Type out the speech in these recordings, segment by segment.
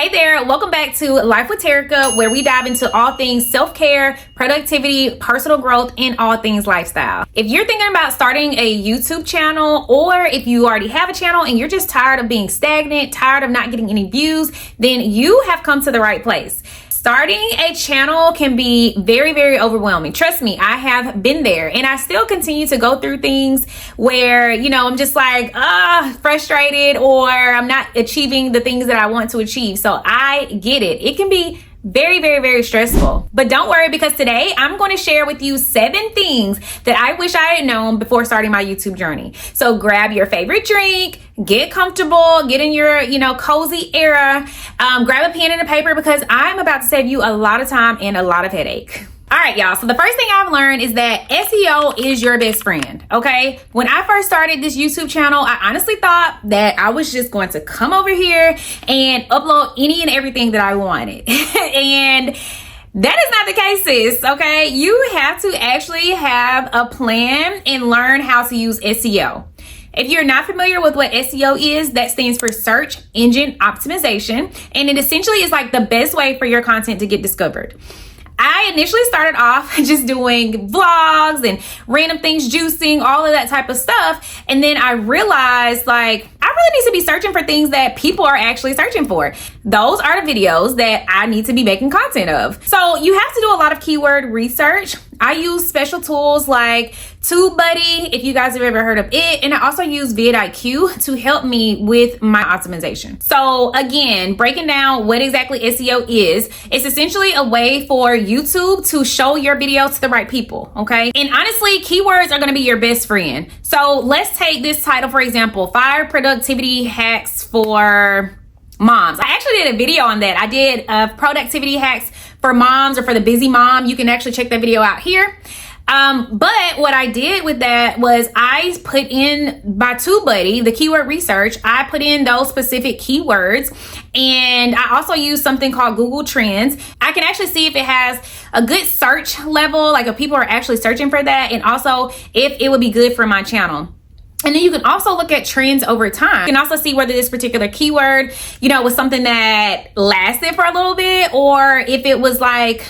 Hey there, welcome back to Life with Terica, where we dive into all things self-care, productivity, personal growth, and all things lifestyle. If you're thinking about starting a YouTube channel, or if you already have a channel and you're just tired of being stagnant, tired of not getting any views, then you have come to the right place. Starting a channel can be very, very overwhelming. Trust me, I have been there, and I still continue to go through things where, I'm just like, frustrated, or I'm not achieving the things that I want to achieve. So I get it. It can be very, very, very stressful. But don't worry, because today I'm going to share with you 7 things that I wish I had known before starting my YouTube journey. So grab your favorite drink, get comfortable, get in your, cozy era, grab a pen and a paper, because I'm about to save you a lot of time and a lot of headache. All right, y'all. So the first thing I've learned is that SEO is your best friend, okay? When I first started this YouTube channel, I honestly thought that I was just going to come over here and upload any and everything that I wanted. And that is not the case, sis, okay? You have to actually have a plan and learn how to use SEO. If you're not familiar with what SEO is, that stands for search engine optimization. And it essentially is like the best way for your content to get discovered. I initially started off just doing vlogs and random things, juicing, all of that type of stuff. And then I realized, I really need to be searching for things that people are actually searching for. Those are the videos that I need to be making content of. So you have to do a lot of keyword research. I use special tools like TubeBuddy, if you guys have ever heard of it. And I also use VidIQ to help me with my optimization. So again, breaking down what exactly SEO is, it's essentially a way for YouTube to show your video to the right people, okay? And honestly, keywords are gonna be your best friend. So let's take this title, for example, 5 productivity hacks for moms. I actually did a video on that. I did productivity hacks for moms, or for the busy mom. You can actually check that video out here. But what I did with that was I put in by TubeBuddy, the keyword research, I put in those specific keywords. And I also use something called Google Trends. I can actually see if it has a good search level, like if people are actually searching for that, and also if it would be good for my channel. And then you can also look at trends over time. You can also see whether this particular keyword, was something that lasted for a little bit, or if it was like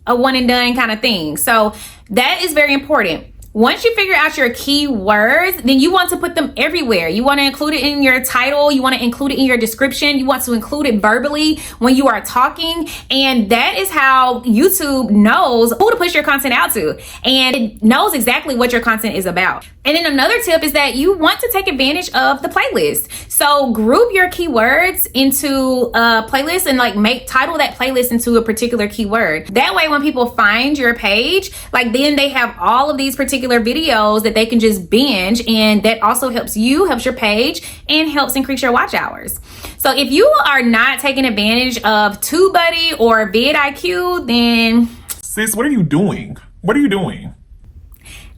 a one and done kind of thing. So that is very important. Once you figure out your keywords, then you want to put them everywhere. You want to include it in your title. You want to include it in your description. You want to include it verbally when you are talking. And that is how YouTube knows who to push your content out to. And it knows exactly what your content is about. And then another tip is that you want to take advantage of the playlist. So group your keywords into a playlist and title that playlist into a particular keyword. That way, when people find your page, then they have all of these particular videos that they can just binge, and that also helps you, helps your page, and helps increase your watch hours. So if you are not taking advantage of TubeBuddy or VidIQ, then sis, what are you doing? What are you doing?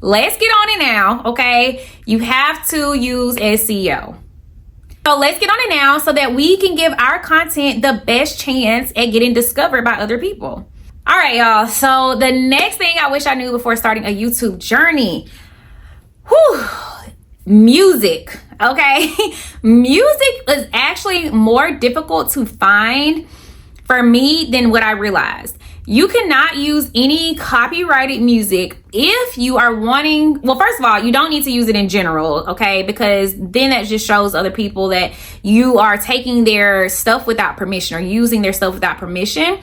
Let's get on it now, okay? You have to use SEO. So let's get on it now so that we can give our content the best chance at getting discovered by other people. All right, y'all. So the next thing I wish I knew before starting a YouTube journey, music, okay? Music is actually more difficult to find for me than what I realized. You cannot use any copyrighted music if you are wanting, well, first of all, you don't need to use it in general, okay? Because then that just shows other people that you are taking their stuff without permission, or using their stuff without permission.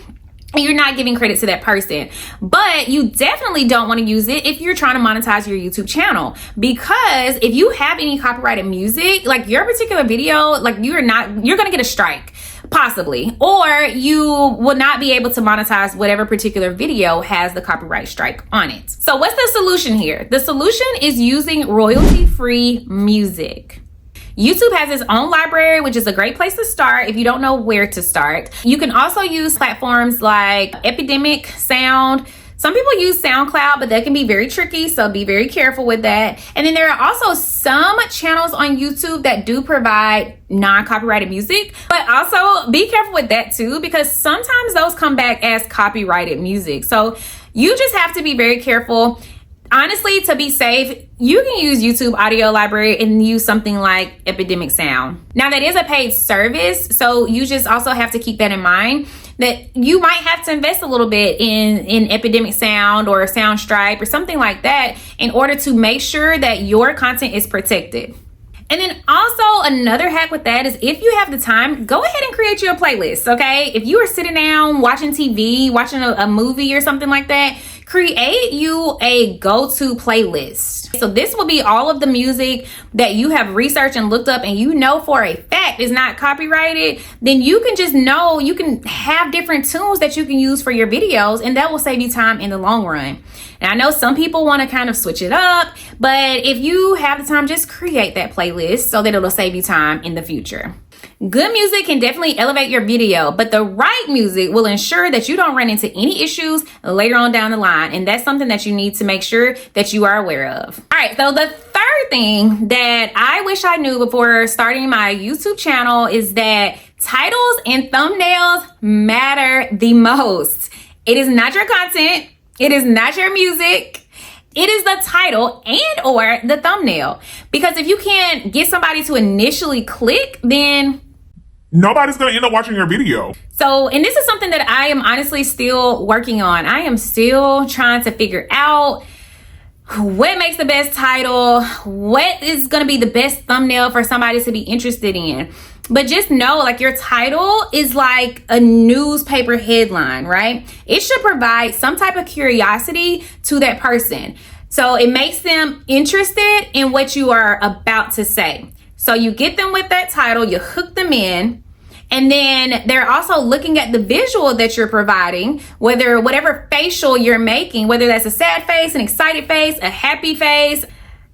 You're not giving credit to that person. But you definitely don't want to use it if you're trying to monetize your YouTube channel, because if you have any copyrighted music, your particular video, you're going to get a strike, possibly, or you will not be able to monetize whatever particular video has the copyright strike on it. So what's the solution here? The solution is using royalty-free music. YouTube has its own library, which is a great place to start if you don't know where to start. You can also use platforms like Epidemic Sound. Some people use SoundCloud, but that can be very tricky, so be very careful with that. And then there are also some channels on YouTube that do provide non-copyrighted music, but also be careful with that too, because sometimes those come back as copyrighted music. So you just have to be very careful. Honestly, to be safe, you can use YouTube audio library and use something like Epidemic Sound. Now that is a paid service, so you just also have to keep that in mind, that you might have to invest a little bit in Epidemic Sound or Soundstripe or something like that in order to make sure that your content is protected. And then also another hack with that is, if you have the time, go ahead and create you a playlist, okay? If you are sitting down watching TV, watching a movie or something like that, create you a go-to playlist. So this will be all of the music that you have researched and looked up and you know for a fact is not copyrighted. Then you can just know, you can have different tunes that you can use for your videos, and that will save you time in the long run. And I know some people want to kind of switch it up, but if you have the time, just create that playlist so that it'll save you time in the future. Good music can definitely elevate your video, but the right music will ensure that you don't run into any issues later on down the line. And that's something that you need to make sure that you are aware of. All right, so the third thing that I wish I knew before starting my YouTube channel is that titles and thumbnails matter the most. It is not your content. It is not your music. It is the title and or the thumbnail. Because if you can't get somebody to initially click, then nobody's going to end up watching your video. So, and this is something that I am honestly still working on. I am still trying to figure out what makes the best title, what is going to be the best thumbnail for somebody to be interested in. But just know, like, your title is like a newspaper headline, right? It should provide some type of curiosity to that person. So it makes them interested in what you are about to say. So you get them with that title, you hook them in, and then they're also looking at the visual that you're providing, whatever facial you're making, whether that's a sad face, an excited face, a happy face,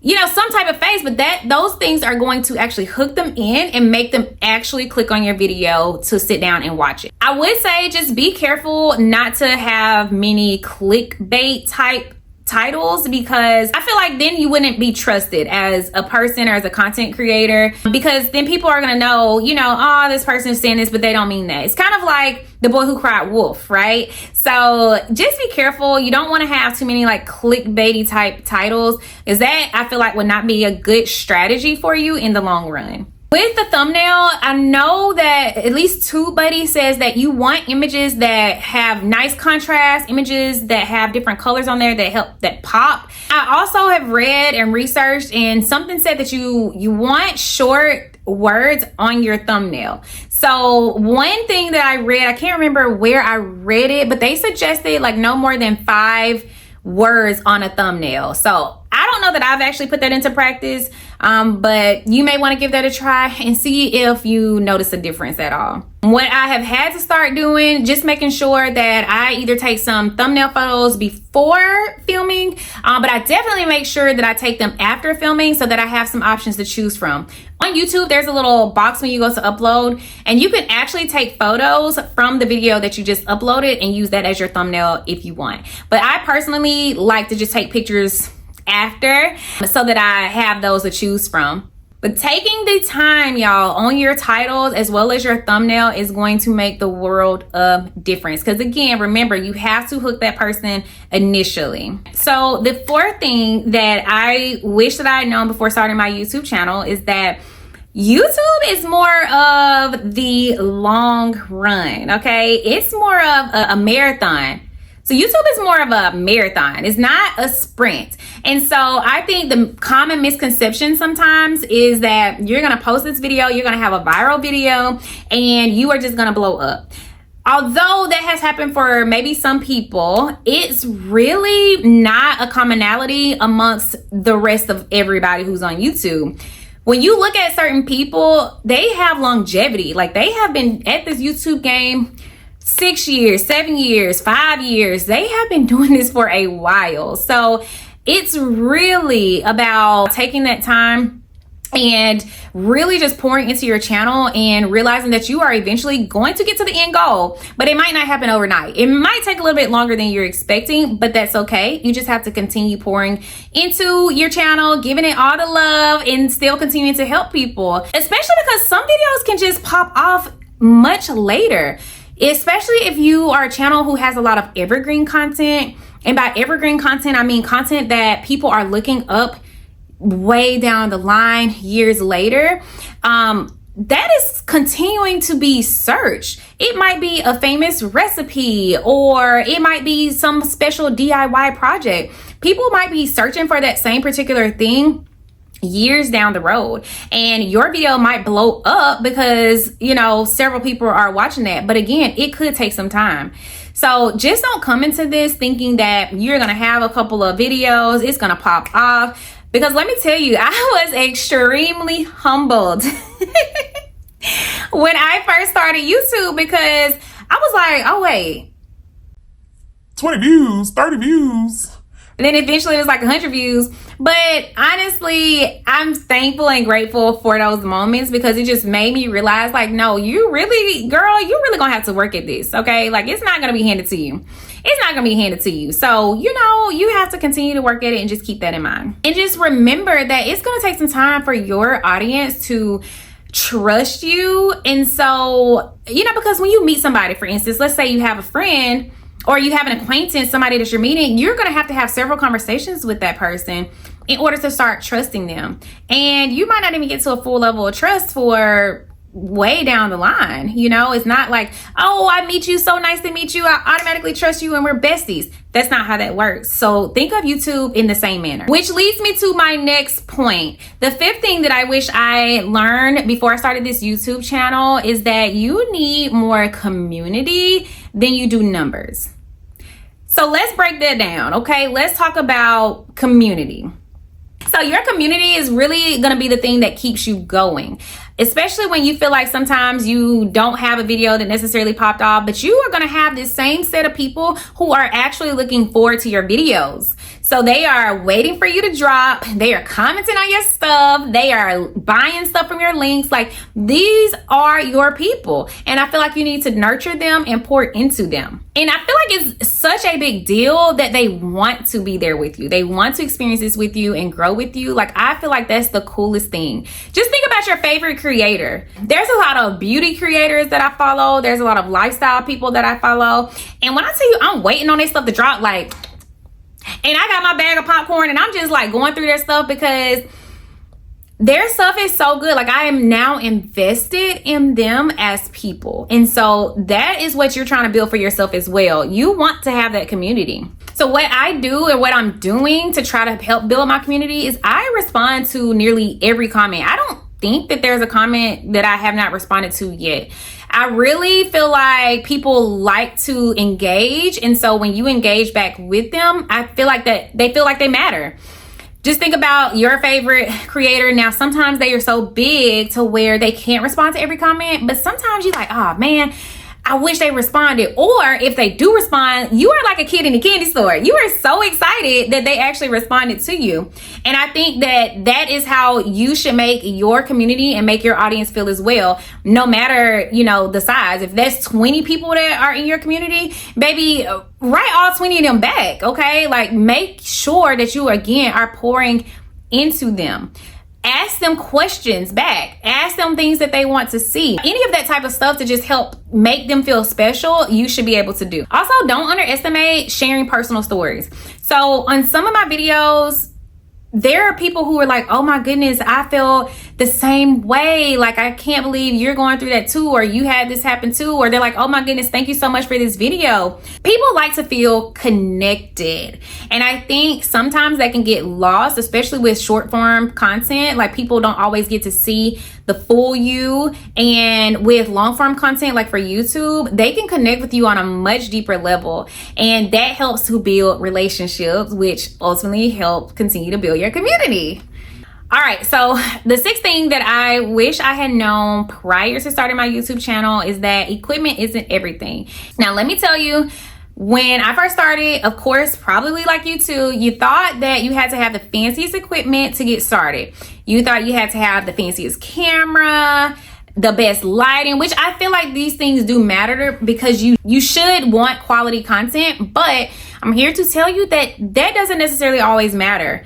you know, some type of face, but those things are going to actually hook them in and make them actually click on your video to sit down and watch it. I would say just be careful not to have many clickbait type titles, because I feel like then you wouldn't be trusted as a person or as a content creator, because then people are going to know, you know, oh, this person is saying this, but they don't mean that. It's kind of like The Boy Who Cried Wolf, right? So just be careful. You don't want to have too many like clickbaity type titles, because that I feel like would not be a good strategy for you in the long run. With the thumbnail, I know that at least TubeBuddy says that you want images that have nice contrast, images that have different colors on there that pop. I also have read and researched, and something said that you want short words on your thumbnail. So one thing that I read, I can't remember where I read it, but they suggested like no more than 5 words on a thumbnail. So I don't know that I've actually put that into practice, but you may want to give that a try and see if you notice a difference at all. What I have had to start doing, just making sure that I either take some thumbnail photos before filming, but I definitely make sure that I take them after filming so that I have some options to choose from. On YouTube, there's a little box when you go to upload, and you can actually take photos from the video that you just uploaded and use that as your thumbnail if you want. But I personally like to just take pictures after so that I have those to choose from. But taking the time, y'all, on your titles as well as your thumbnail is going to make the world of difference. Because again, remember, you have to hook that person initially. So the fourth thing that I wish that I had known before starting my YouTube channel is that YouTube is more of the long run, okay? It's more of a marathon. So YouTube is more of a marathon. It's not a sprint. And so I think the common misconception sometimes is that you're going to post this video, you're going to have a viral video, and you are just going to blow up. Although that has happened for maybe some people, it's really not a commonality amongst the rest of everybody who's on YouTube. When you look at certain people, they have longevity. Like, they have been at this YouTube game 6 years, 7 years, 5 years. They have been doing this for a while. So it's really about taking that time and really just pouring into your channel and realizing that you are eventually going to get to the end goal, but it might not happen overnight. It might take a little bit longer than you're expecting, but that's okay. You just have to continue pouring into your channel, giving it all the love, and still continuing to help people, especially because some videos can just pop off much later. especially if you are a channel who has a lot of evergreen content. And by evergreen content, I mean content that people are looking up way down the line years later. That is continuing to be searched. It might be a famous recipe, or it might be some special DIY project. People might be searching for that same particular thing years down the road, and your video might blow up because, you know, several people are watching that. But again, it could take some time. So just don't come into this thinking that you're gonna have a couple of videos, it's gonna pop off. Because let me tell you, I was extremely humbled when I first started YouTube, because I was like, oh wait, 20 views, 30 views. And then eventually it was like 100 views. But honestly, I'm thankful and grateful for those moments, because it just made me realize, like, no, you really, girl, you're really gonna have to work at this, okay? Like, it's not gonna be handed to you. It's not gonna be handed to you. So, you know, you have to continue to work at it, and just keep that in mind. And just remember that it's gonna take some time for your audience to trust you. And so, you know, because when you meet somebody, for instance, let's say you have a friend or you have an acquaintance, somebody that you're meeting, you're going to have several conversations with that person in order to start trusting them. And you might not even get to a full level of trust for way down the line. You know, it's not like, oh, I meet you, so nice to meet you, I automatically trust you and we're besties. That's not how that works. So think of YouTube in the same manner. Which leads me to my next point. The fifth thing that I wish I learned before I started this YouTube channel is that you need more community than you do numbers. So let's break that down, okay? Let's talk about community. So your community is really going to be the thing that keeps you going, especially when you feel like sometimes you don't have a video that necessarily popped off, but you are going to have this same set of people who are actually looking forward to your videos. So they are waiting for you to drop. They are commenting on your stuff. They are buying stuff from your links. Like, these are your people. And I feel like you need to nurture them and pour into them. And I feel like it's such a big deal that they want to be there with you. They want to experience this with you and grow with you. Like, I feel like that's the coolest thing. Just think about your favorite creator. There's a lot of beauty creators that I follow. There's a lot of lifestyle people that I follow. And when I tell you I'm waiting on their stuff to drop, like, and I got my bag of popcorn and I'm just like going through their stuff because their stuff is so good. Like, I am now invested in them as people. And so that is what you're trying to build for yourself as well. You want to have that community. So what I do and what I'm doing to try to help build my community is I respond to nearly every comment. I don't think that there's a comment that I have not responded to yet. I really feel like people like to engage. And so when you engage back with them, I feel like that they feel like they matter. Just think about your favorite creator. Now, sometimes they are so big to where they can't respond to every comment, but sometimes you're like, oh man, I wish they responded. Or if they do respond, you are like a kid in a candy store. You are so excited that they actually responded to you. And I think that that is how you should make your community and make your audience feel as well, no matter, you know, the size. If there's 20 people that are in your community, baby, write all 20 of them back, okay? Like, make sure that you, again, are pouring into them. Ask them questions back. Ask them things that they want to see. Any of that type of stuff to just help make them feel special, you should be able to do. Also, don't underestimate sharing personal stories. So on some of my videos, there are people who are like, oh my goodness, I feel the same way. Like, I can't believe you're going through that too, or you had this happen too. Or they're like, oh my goodness, thank you so much for this video. People like to feel connected. And I think sometimes that can get lost, especially with short form content. Like, people don't always get to see the full you. And with long form content, like for YouTube, they can connect with you on a much deeper level. And that helps to build relationships, which ultimately help continue to build your community. All right, so the sixth thing that I wish I had known prior to starting my YouTube channel is that equipment isn't everything. Now, let me tell you, when I first started, of course, probably like you too, you thought that you had to have the fanciest equipment to get started. You thought you had to have the fanciest camera, the best lighting, which I feel like these things do matter because you should want quality content, but I'm here to tell you that that doesn't necessarily always matter.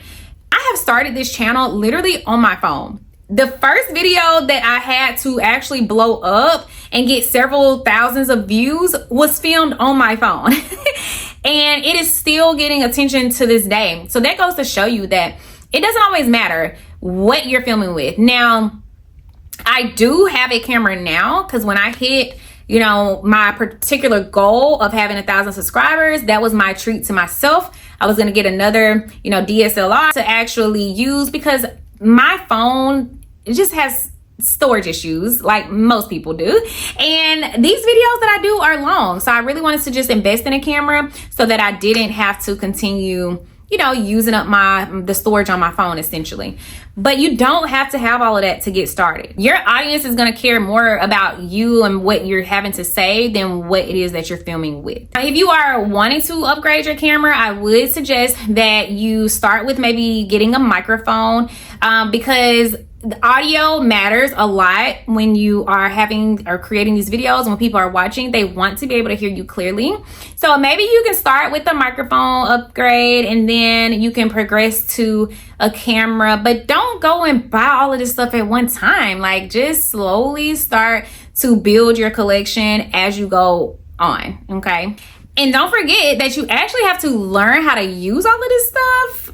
I have started this channel literally on my phone. The first video that I had to actually blow up and get several thousands of views was filmed on my phone. And it is still getting attention to this day. So that goes to show you that it doesn't always matter what you're filming with. Now, I do have a camera now, because when I hit, you know, my particular goal of having 1,000 subscribers, that was my treat to myself. I was going to get another, you know, DSLR to actually use, because my phone, it just has storage issues like most people do. And these videos that I do are long. So I really wanted to just invest in a camera so that I didn't have to continue, you know, using up the storage on my phone essentially. But you don't have to have all of that to get started. Your audience is going to care more about you and what you're having to say than what it is that you're filming with. Now, if you are wanting to upgrade your camera, I would suggest that you start with maybe getting a microphone, because the audio matters a lot when you are having or creating these videos. When people are watching, they want to be able to hear you clearly. So maybe you can start with the microphone upgrade, and then you can progress to a camera. But don't go and buy all of this stuff at one time. Like, just slowly start to build your collection as you go on, okay? And don't forget that you actually have to learn how to use all of this stuff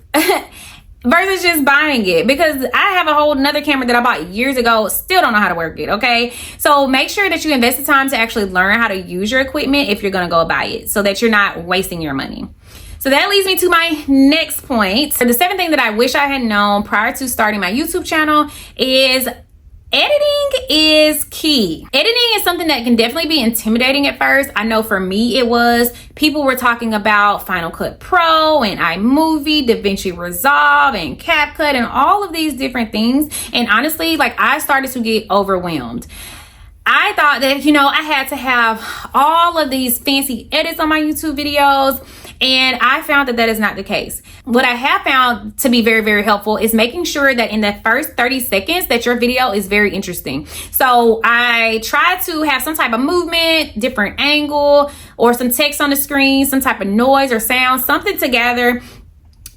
versus just buying it, because I have a whole nother camera that I bought years ago, still don't know how to work it, okay? So make sure that you invest the time to actually learn how to use your equipment if you're gonna go buy it, so that you're not wasting your money. So that leads me to my next point. The seventh thing that I wish I had known prior to starting my YouTube channel is editing is key. Editing is something that can definitely be intimidating at first. I know for me it was. People were talking about Final Cut Pro and iMovie, DaVinci Resolve and CapCut and all of these different things. And honestly, like, I started to get overwhelmed. I thought that, you know, I had to have all of these fancy edits on my YouTube videos. And I found that that is not the case. What I have found to be very, very helpful is making sure that in the first 30 seconds that your video is very interesting. So I try to have some type of movement, different angle, or some text on the screen, some type of noise or sound, something to gather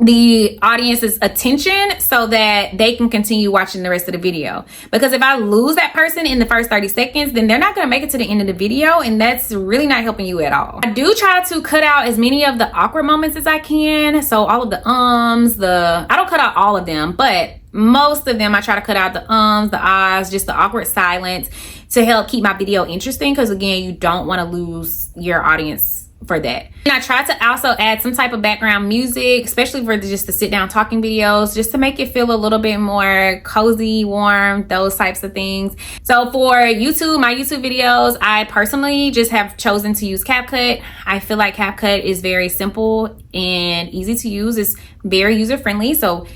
the audience's attention so that they can continue watching the rest of the video. Because if I lose that person in the first 30 seconds, then they're not going to make it to the end of the video, and that's really not helping you at all. I do try to cut out as many of the awkward moments as I can. So all of the I don't cut out all of them, but most of them I try to cut out the the ahs, just the awkward silence, to help keep my video interesting, because again, you don't want to lose your audience for that. And I try to also add some type of background music, especially for just the sit down talking videos, just to make it feel a little bit more cozy, warm, those types of things. So for YouTube, my YouTube videos, I personally just have chosen to use CapCut. I feel like CapCut is very simple and easy to use. It's very user friendly. So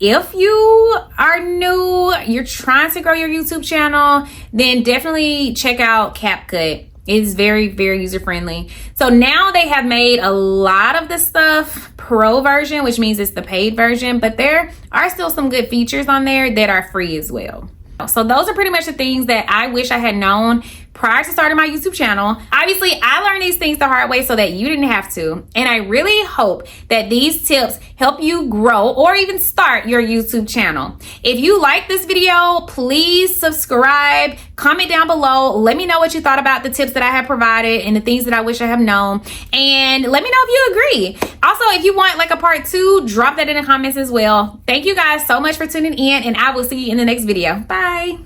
if you are new, you're trying to grow your YouTube channel, then definitely check out CapCut. It's very, very user friendly. So now they have made a lot of the stuff pro version, which means it's the paid version, but there are still some good features on there that are free as well. So those are pretty much the things that I wish I had known prior to starting my YouTube channel. Obviously, I learned these things the hard way so that you didn't have to. And I really hope that these tips help you grow or even start your YouTube channel. If you like this video, please subscribe, comment down below. Let me know what you thought about the tips that I have provided and the things that I wish I have known. And let me know if you agree. Also, if you want like a part 2, drop that in the comments as well. Thank you guys so much for tuning in, and I will see you in the next video. Bye.